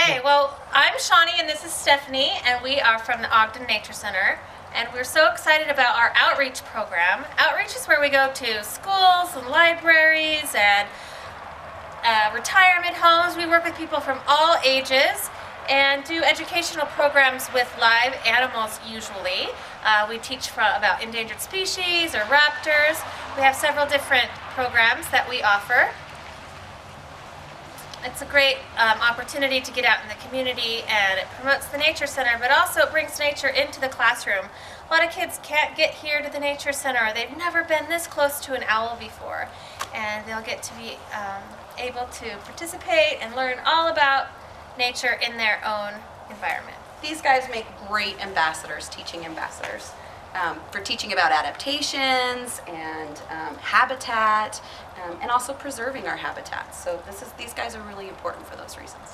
Okay, well, I'm Shawnee and this is Stephanie, and we are from the Ogden Nature Center. And we're so excited about our outreach program. Outreach is where we go to schools and libraries and retirement homes. We work with people from all ages and do educational programs with live animals usually. We teach about endangered species or raptors. We have several different programs that we offer. It's a great opportunity to get out in the community, and it promotes the Nature Center, but also it brings nature into the classroom. A lot of kids can't get here to the Nature Center. They've never been this close to an owl before, and they'll get to be able to participate and learn all about nature in their own environment. These guys make great ambassadors, teaching ambassadors, for teaching about adaptations and habitat, and also preserving our habitats. So these guys are really important for those reasons.